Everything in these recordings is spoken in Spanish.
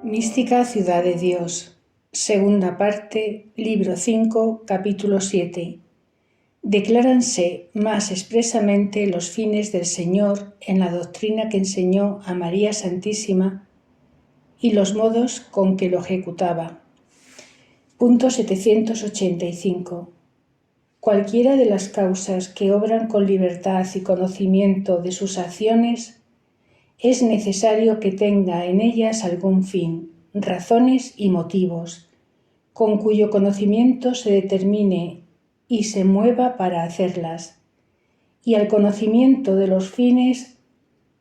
Mística Ciudad de Dios, segunda parte, libro 5, capítulo 7. Decláranse más expresamente los fines del Señor en la doctrina que enseñó a María Santísima y los modos con que lo ejecutaba. Punto 785. Cualquiera de las causas que obran con libertad y conocimiento de sus acciones es necesario que tenga en ellas algún fin, razones y motivos, con cuyo conocimiento se determine y se mueva para hacerlas. Y al conocimiento de los fines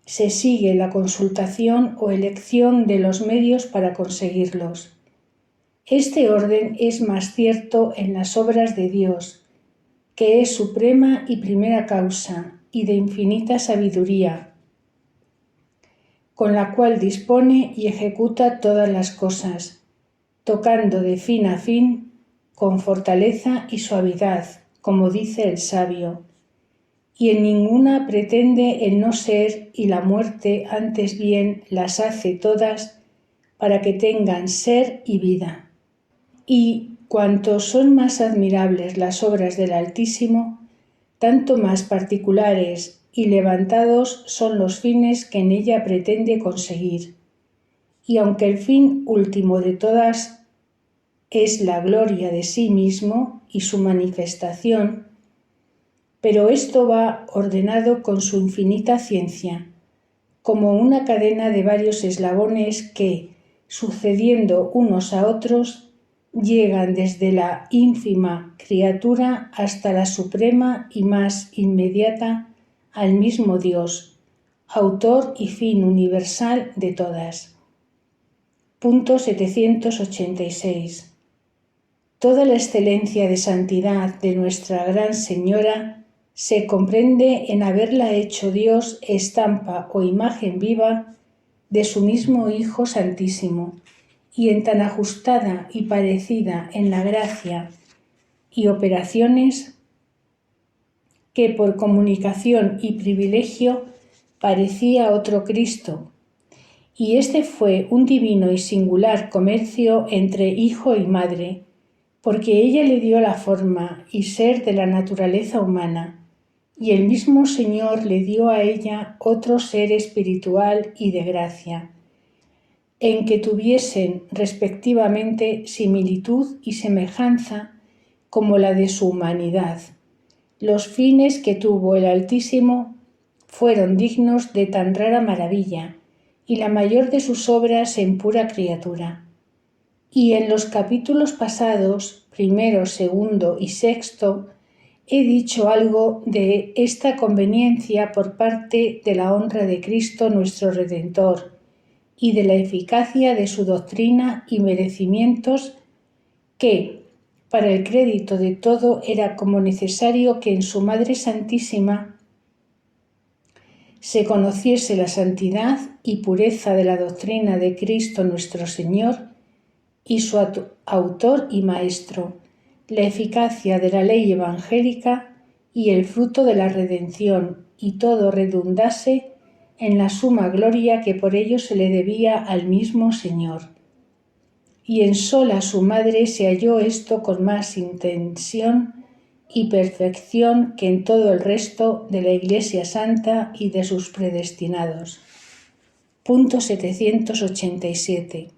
se sigue la consultación o elección de los medios para conseguirlos. Este orden es más cierto en las obras de Dios, que es suprema y primera causa y de infinita sabiduría, con la cual dispone y ejecuta todas las cosas, tocando de fin a fin, con fortaleza y suavidad, como dice el sabio, y en ninguna pretende el no ser y la muerte, antes bien las hace todas para que tengan ser y vida. Y cuanto son más admirables las obras del Altísimo, tanto más particulares y levantados son los fines que en ella pretende conseguir. Y aunque el fin último de todas es la gloria de sí mismo y su manifestación, pero esto va ordenado con su infinita ciencia, como una cadena de varios eslabones que, sucediendo unos a otros, llegan desde la ínfima criatura hasta la suprema y más inmediata al mismo Dios, autor y fin universal de todas. Punto 786. Toda la excelencia de santidad de Nuestra Gran Señora se comprende en haberla hecho Dios estampa o imagen viva de su mismo Hijo Santísimo, y en tan ajustada y parecida en la gracia y operaciones que por comunicación y privilegio parecía otro Cristo, y este fue un divino y singular comercio entre hijo y madre, porque ella le dio la forma y ser de la naturaleza humana, y el mismo Señor le dio a ella otro ser espiritual y de gracia, en que tuviesen respectivamente similitud y semejanza como la de su humanidad. Los fines que tuvo el Altísimo fueron dignos de tan rara maravilla, y la mayor de sus obras en pura criatura. Y en los capítulos pasados, primero, segundo y sexto, he dicho algo de esta conveniencia por parte de la honra de Cristo nuestro Redentor y de la eficacia de su doctrina y merecimientos que, para el crédito de todo, era como necesario que en su Madre Santísima se conociese la santidad y pureza de la doctrina de Cristo nuestro Señor y su autor y maestro, la eficacia de la ley evangélica y el fruto de la redención, y todo redundase en la suma gloria que por ello se le debía al mismo Señor. Y en sola su madre se halló esto con más intención y perfección que en todo el resto de la Iglesia Santa y de sus predestinados. Punto 787.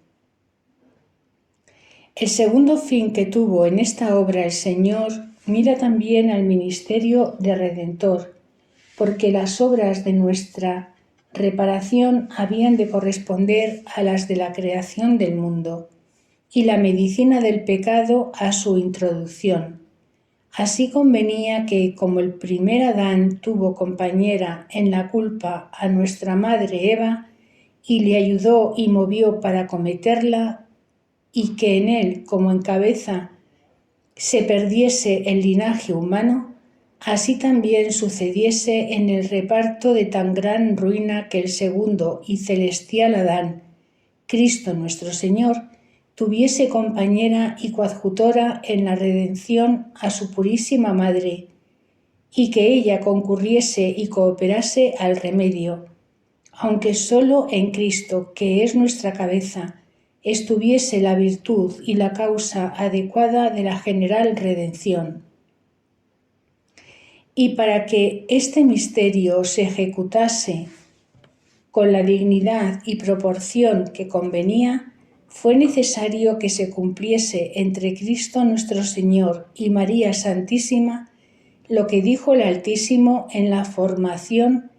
El segundo fin que tuvo en esta obra el Señor mira también al ministerio de Redentor, porque las obras de nuestra reparación habían de corresponder a las de la creación del mundo, y la medicina del pecado a su introducción. Así convenía que, como el primer Adán tuvo compañera en la culpa a nuestra madre Eva, y le ayudó y movió para cometerla, y que en él, como en cabeza, se perdiese el linaje humano, así también sucediese en el reparto de tan gran ruina que el segundo y celestial Adán, Cristo nuestro Señor, tuviese compañera y coadjutora en la redención a su purísima Madre, y que ella concurriese y cooperase al remedio, aunque solo en Cristo, que es nuestra cabeza, estuviese la virtud y la causa adecuada de la general redención. Y para que este misterio se ejecutase con la dignidad y proporción que convenía, fue necesario que se cumpliese entre Cristo nuestro Señor y María Santísima lo que dijo el Altísimo en la formación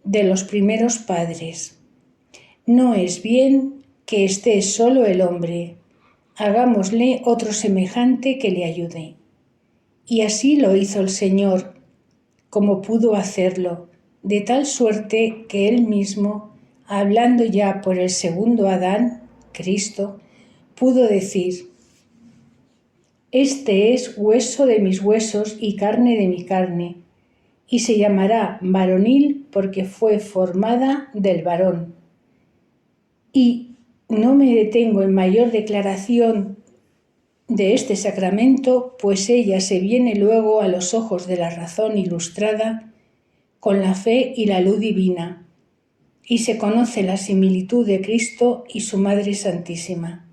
de los primeros padres: no es bien que esté solo el hombre, hagámosle otro semejante que le ayude. Y así lo hizo el Señor, como pudo hacerlo, de tal suerte que Él mismo, hablando ya por el segundo Adán, Cristo, pudo decir: este es hueso de mis huesos y carne de mi carne, y se llamará varonil porque fue formada del varón. Y no me detengo en mayor declaración de este sacramento, pues ella se viene luego a los ojos de la razón ilustrada con la fe y la luz divina, y se conoce la similitud de Cristo y su Madre Santísima.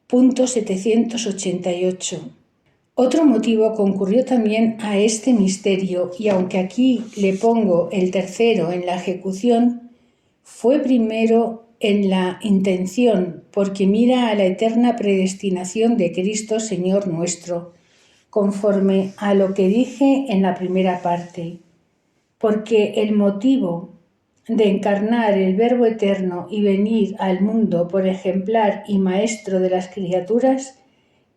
Punto 788. Otro motivo concurrió también a este misterio, y aunque aquí le pongo el tercero en la ejecución, fue primero en la intención, porque mira a la eterna predestinación de Cristo Señor nuestro, conforme a lo que dije en la primera parte, porque el motivo de encarnar el Verbo eterno y venir al mundo por ejemplar y maestro de las criaturas,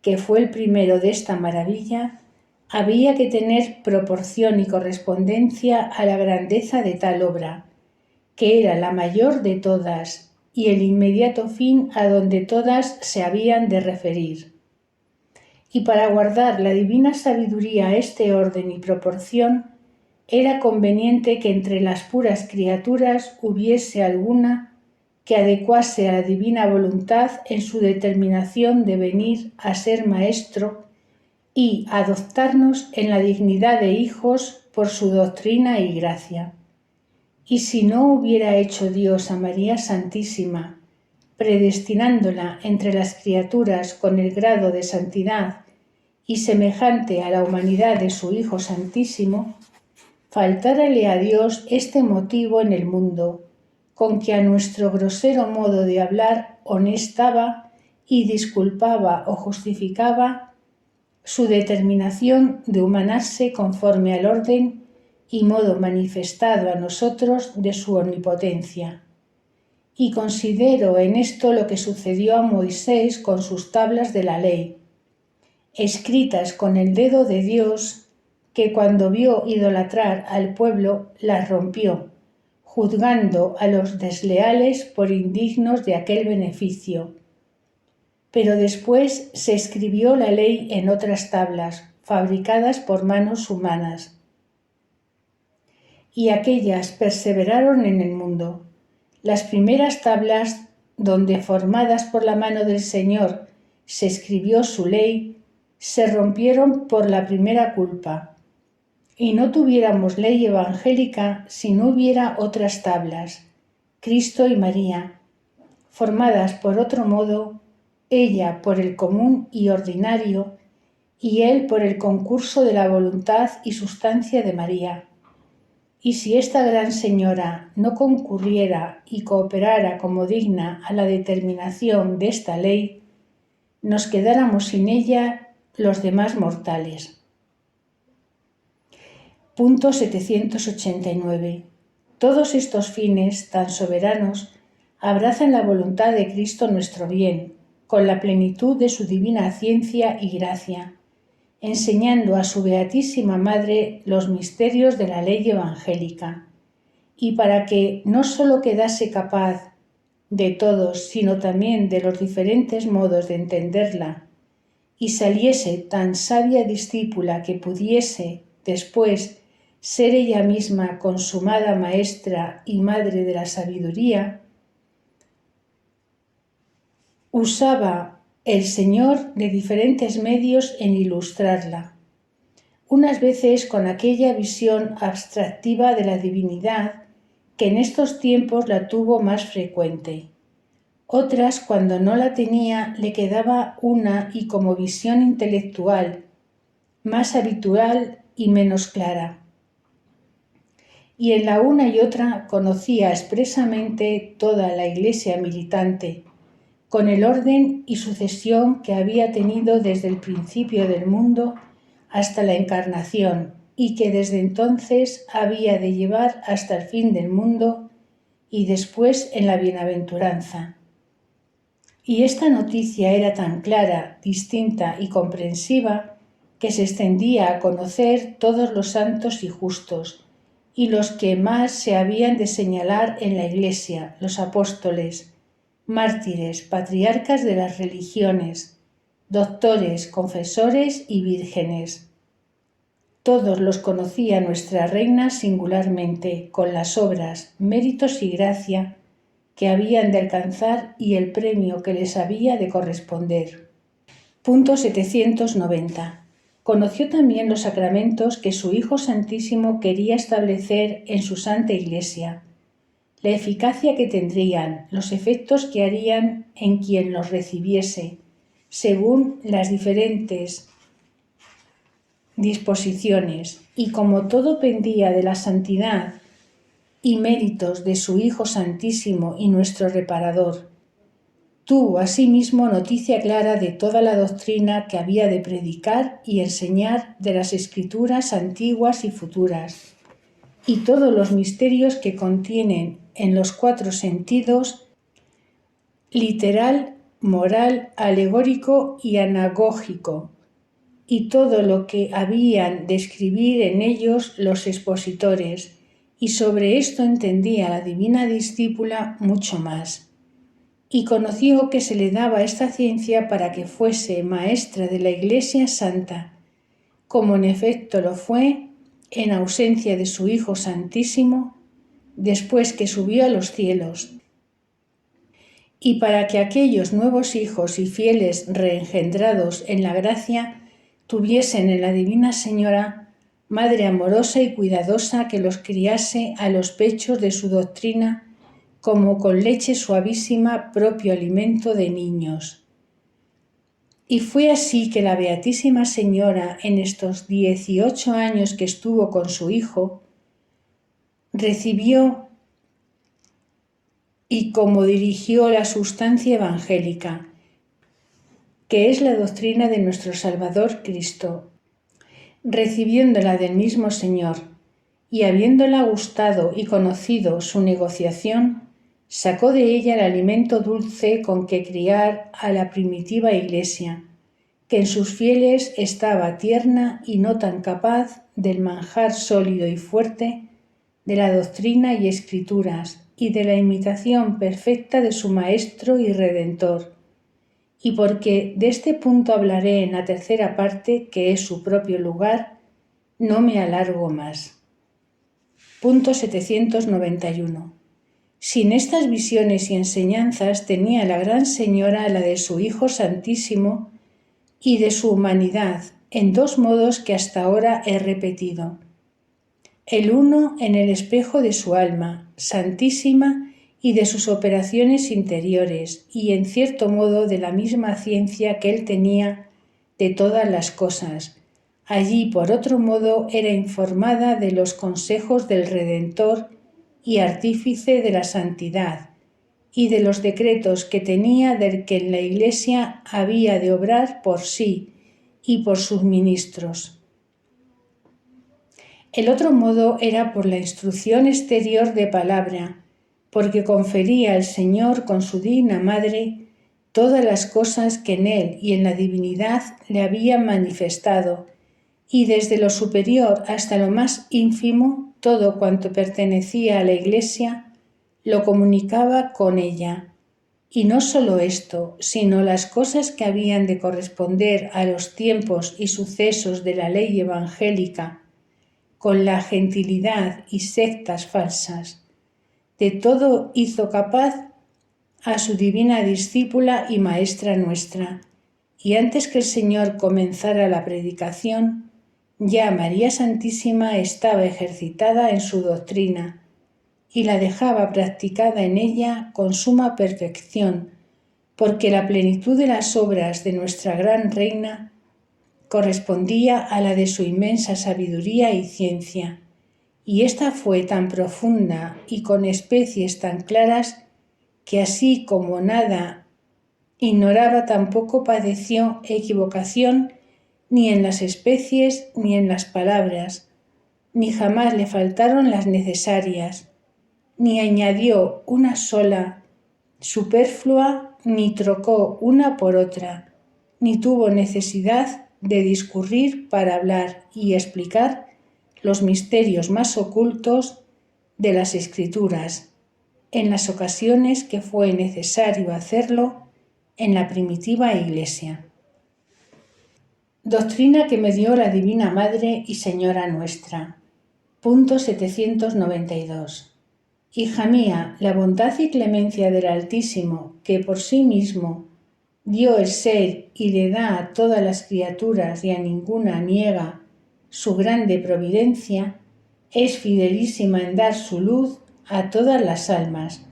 que fue el primero de esta maravilla, había que tener proporción y correspondencia a la grandeza de tal obra, que era la mayor de todas y el inmediato fin a donde todas se habían de referir. Y para guardar la divina sabiduría a este orden y proporción, era conveniente que entre las puras criaturas hubiese alguna que adecuase a la divina voluntad en su determinación de venir a ser maestro y adoptarnos en la dignidad de hijos por su doctrina y gracia. Y si no hubiera hecho Dios a María Santísima, predestinándola entre las criaturas con el grado de santidad y semejante a la humanidad de su Hijo Santísimo, faltárale a Dios este motivo en el mundo, con que a nuestro grosero modo de hablar honestaba y disculpaba o justificaba su determinación de humanarse conforme al orden y modo manifestado a nosotros de su omnipotencia. Y considero en esto lo que sucedió a Moisés con sus tablas de la ley, escritas con el dedo de Dios, que cuando vio idolatrar al pueblo las rompió, juzgando a los desleales por indignos de aquel beneficio. Pero después se escribió la ley en otras tablas, fabricadas por manos humanas, y aquellas perseveraron en el mundo. Las primeras tablas, donde formadas por la mano del Señor se escribió su ley, se rompieron por la primera culpa, y no tuviéramos ley evangélica si no hubiera otras tablas, Cristo y María, formadas por otro modo, ella por el común y ordinario, y él por el concurso de la voluntad y sustancia de María. Y si esta gran señora no concurriera y cooperara como digna a la determinación de esta ley, nos quedáramos sin ella los demás mortales. Punto 789. Todos estos fines tan soberanos abrazan la voluntad de Cristo nuestro bien, con la plenitud de su divina ciencia y gracia, enseñando a su Beatísima Madre los misterios de la ley evangélica, y para que no sólo quedase capaz de todos, sino también de los diferentes modos de entenderla, y saliese tan sabia discípula que pudiese, después, ser ella misma consumada maestra y madre de la sabiduría, usaba el Señor de diferentes medios en ilustrarla, unas veces con aquella visión abstractiva de la divinidad que en estos tiempos la tuvo más frecuente, Otras, cuando no la tenía, le quedaba una y como visión intelectual, más habitual y menos clara. Y en la una y otra conocía expresamente toda la Iglesia militante, con el orden y sucesión que había tenido desde el principio del mundo hasta la encarnación y que desde entonces había de llevar hasta el fin del mundo y después en la bienaventuranza. Y esta noticia era tan clara, distinta y comprensiva que se extendía a conocer todos los santos y justos, y los que más se habían de señalar en la Iglesia, los apóstoles, mártires, patriarcas de las religiones, doctores, confesores y vírgenes. Todos los conocía nuestra Reina singularmente, con las obras, méritos y gracia que habían de alcanzar y el premio que les había de corresponder. Punto 790. Conoció también los sacramentos que su Hijo Santísimo quería establecer en su Santa Iglesia, la eficacia que tendrían, los efectos que harían en quien los recibiese, según las diferentes disposiciones, y como todo pendía de la santidad y méritos de su Hijo Santísimo y nuestro Reparador, tuvo asimismo noticia clara de toda la doctrina que había de predicar y enseñar de las Escrituras antiguas y futuras, y todos los misterios que contienen en los 4 sentidos, literal, moral, alegórico y anagógico, y todo lo que habían de escribir en ellos los expositores, y sobre esto entendía la divina discípula mucho más. Y conoció que se le daba esta ciencia para que fuese maestra de la Iglesia Santa, como en efecto lo fue en ausencia de su Hijo Santísimo, después que subió a los cielos, y para que aquellos nuevos hijos y fieles reengendrados en la gracia tuviesen en la Divina Señora Madre amorosa y cuidadosa que los criase a los pechos de su doctrina como con leche suavísima, propio alimento de niños. Y fue así que la Beatísima Señora, en estos 18 años que estuvo con su Hijo, recibió y como dirigió la sustancia evangélica, que es la doctrina de nuestro Salvador Cristo, recibiéndola del mismo Señor, y habiéndola gustado y conocido su negociación, sacó de ella el alimento dulce con que criar a la primitiva Iglesia, que en sus fieles estaba tierna y no tan capaz del manjar sólido y fuerte de la doctrina y escrituras y de la imitación perfecta de su Maestro y Redentor. Y porque de este punto hablaré en la tercera parte, que es su propio lugar, no me alargo más. Punto 791. Sin estas visiones y enseñanzas tenía la Gran Señora la de su Hijo Santísimo y de su humanidad, en 2 modos que hasta ahora he repetido. El uno en el espejo de su alma, santísima, y de sus operaciones interiores, y en cierto modo de la misma ciencia que él tenía de todas las cosas. Allí, por otro modo, era informada de los consejos del Redentor y artífice de la santidad, y de los decretos que tenía del que en la Iglesia había de obrar por sí y por sus ministros. El otro modo era por la instrucción exterior de palabra, porque confería al Señor con su digna Madre todas las cosas que en Él y en la divinidad le habían manifestado, y desde lo superior hasta lo más ínfimo, todo cuanto pertenecía a la Iglesia, lo comunicaba con ella. Y no solo esto, sino las cosas que habían de corresponder a los tiempos y sucesos de la ley evangélica, con la gentilidad y sectas falsas. De todo hizo capaz a su divina discípula y maestra nuestra, y antes que el Señor comenzara la predicación, ya María Santísima estaba ejercitada en su doctrina, y la dejaba practicada en ella con suma perfección, porque la plenitud de las obras de nuestra gran reina correspondía a la de su inmensa sabiduría y ciencia, y ésta fue tan profunda y con especies tan claras que así como nada ignoraba tampoco padeció equivocación ni en las especies ni en las palabras, ni jamás le faltaron las necesarias, ni añadió una sola superflua, ni trocó una por otra, ni tuvo necesidad de discurrir para hablar y explicar los misterios más ocultos de las Escrituras, en las ocasiones que fue necesario hacerlo en la primitiva Iglesia. Doctrina que me dio la Divina Madre y Señora nuestra. Punto 792. Hija mía, la bondad y clemencia del Altísimo, que por sí mismo dio el ser y le da a todas las criaturas y a ninguna niega su grande providencia, es fidelísima en dar su luz a todas las almas,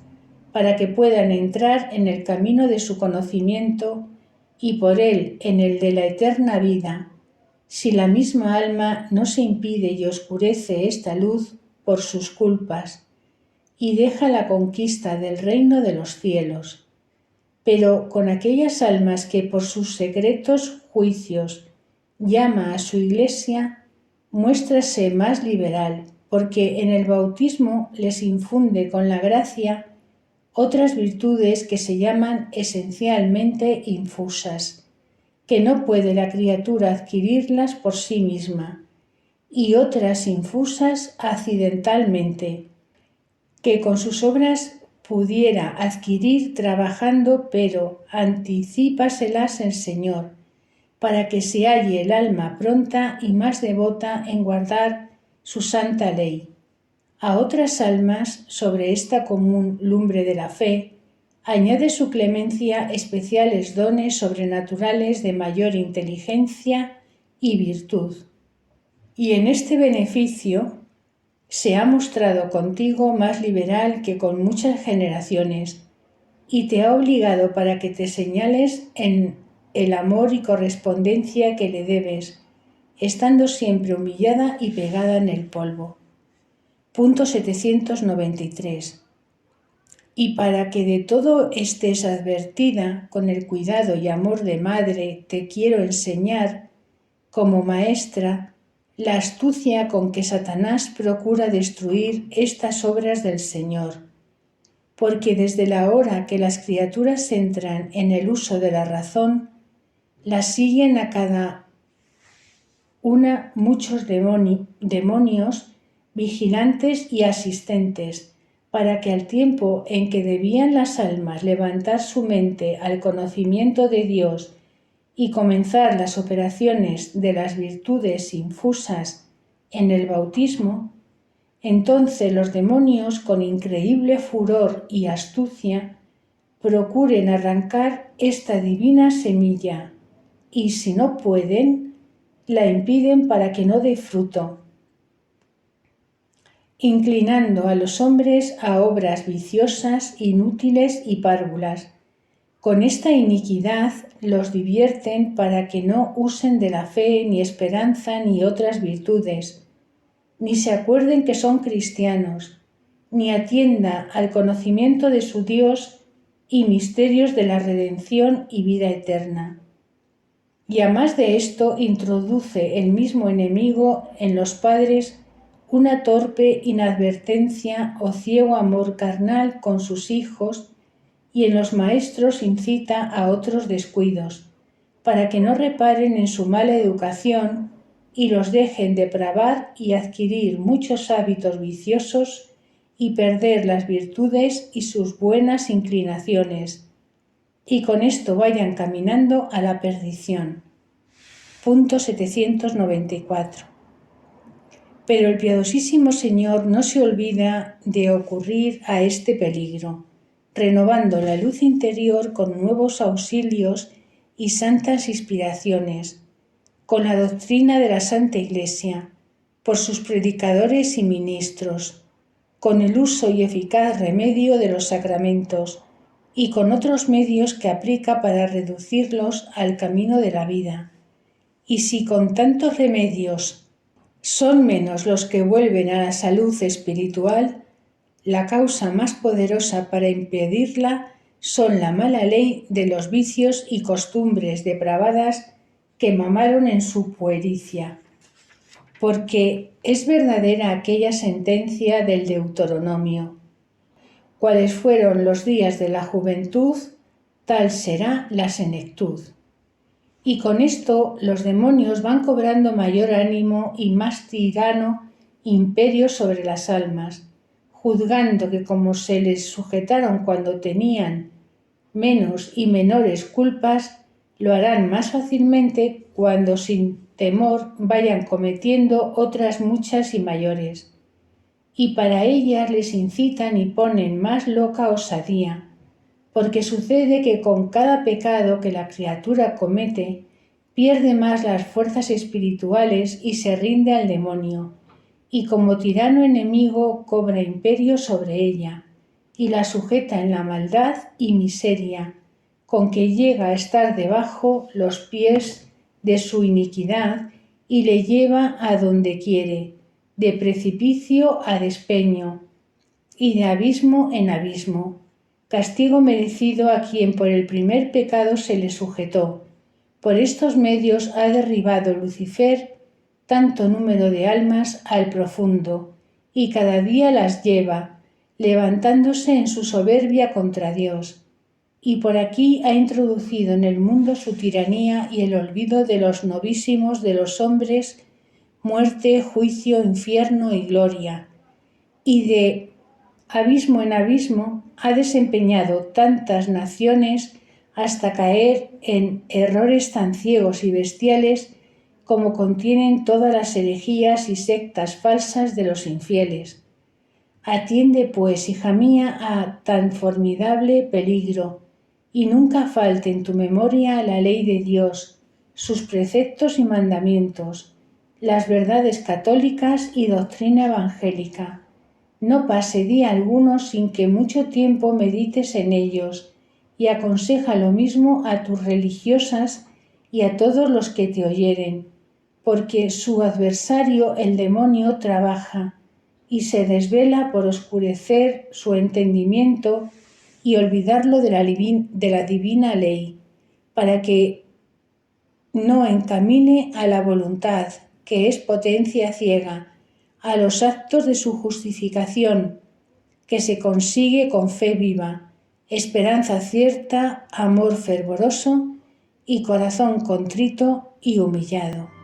para que puedan entrar en el camino de su conocimiento y por él en el de la eterna vida, si la misma alma no se impide y oscurece esta luz por sus culpas, y deja la conquista del reino de los cielos. Pero con aquellas almas que por sus secretos juicios llama a su Iglesia, muéstrase más liberal, porque en el bautismo les infunde con la gracia otras virtudes que se llaman esencialmente infusas, que no puede la criatura adquirirlas por sí misma, y otras infusas accidentalmente, que con sus obras pudiera adquirir trabajando, pero anticípaselas el Señor, para que se halle el alma pronta y más devota en guardar su santa ley. A otras almas, sobre esta común lumbre de la fe, añade su clemencia especiales dones sobrenaturales de mayor inteligencia y virtud. Y en este beneficio se ha mostrado contigo más liberal que con muchas generaciones, y te ha obligado para que te señales en el amor y correspondencia que le debes, estando siempre humillada y pegada en el polvo. Punto 793. Y para que de todo estés advertida, con el cuidado y amor de madre te quiero enseñar, como maestra, la astucia con que Satanás procura destruir estas obras del Señor, porque desde la hora que las criaturas entran en el uso de la razón, las siguen a cada una muchos demonios vigilantes y asistentes, para que al tiempo en que debían las almas levantar su mente al conocimiento de Dios y comenzar las operaciones de las virtudes infusas en el bautismo, entonces los demonios, con increíble furor y astucia, procuren arrancar esta divina semilla, y si no pueden, la impiden para que no dé fruto, inclinando a los hombres a obras viciosas, inútiles y párvulas. Con esta iniquidad los divierten para que no usen de la fe, ni esperanza, ni otras virtudes, ni se acuerden que son cristianos, ni atienda al conocimiento de su Dios y misterios de la redención y vida eterna. Y a más de esto introduce el mismo enemigo en los padres una torpe inadvertencia o ciego amor carnal con sus hijos, y en los maestros incita a otros descuidos, para que no reparen en su mala educación y los dejen depravar y adquirir muchos hábitos viciosos y perder las virtudes y sus buenas inclinaciones, y con esto vayan caminando a la perdición. Punto 794. Pero el piadosísimo Señor no se olvida de ocurrir a este peligro, renovando la luz interior con nuevos auxilios y santas inspiraciones, con la doctrina de la Santa Iglesia, por sus predicadores y ministros, con el uso y eficaz remedio de los sacramentos, y con otros medios que aplica para reducirlos al camino de la vida. Y si con tantos remedios son menos los que vuelven a la salud espiritual, la causa más poderosa para impedirla son la mala ley de los vicios y costumbres depravadas que mamaron en su puericia. Porque es verdadera aquella sentencia del Deuteronomio: cuáles fueron los días de la juventud, tal será la senectud. Y con esto los demonios van cobrando mayor ánimo y más tirano imperio sobre las almas, juzgando que como se les sujetaron cuando tenían menos y menores culpas, lo harán más fácilmente cuando sin temor vayan cometiendo otras muchas y mayores. Y para ellas les incitan y ponen más loca osadía, porque sucede que con cada pecado que la criatura comete, pierde más las fuerzas espirituales y se rinde al demonio, y como tirano enemigo cobra imperio sobre ella, y la sujeta en la maldad y miseria, con que llega a estar debajo los pies de su iniquidad y le lleva a donde quiere, de precipicio a despeño, y de abismo en abismo, castigo merecido a quien por el primer pecado se le sujetó. Por estos medios ha derribado Lucifer tanto número de almas al profundo, y cada día las lleva, levantándose en su soberbia contra Dios. Y por aquí ha introducido en el mundo su tiranía y el olvido de los novísimos de los hombres, muerte, juicio, infierno y gloria. Y de abismo en abismo ha desempeñado tantas naciones hasta caer en errores tan ciegos y bestiales como contienen todas las herejías y sectas falsas de los infieles. Atiende, pues, hija mía, a tan formidable peligro, y nunca falte en tu memoria la ley de Dios, sus preceptos y mandamientos, las verdades católicas y doctrina evangélica. No pase día alguno sin que mucho tiempo medites en ellos, y aconseja lo mismo a tus religiosas y a todos los que te oyeren, porque su adversario el demonio trabaja y se desvela por oscurecer su entendimiento y olvidarlo de la divina ley, para que no encamine a la voluntad, que es potencia ciega, a los actos de su justificación, que se consigue con fe viva, esperanza cierta, amor fervoroso y corazón contrito y humillado.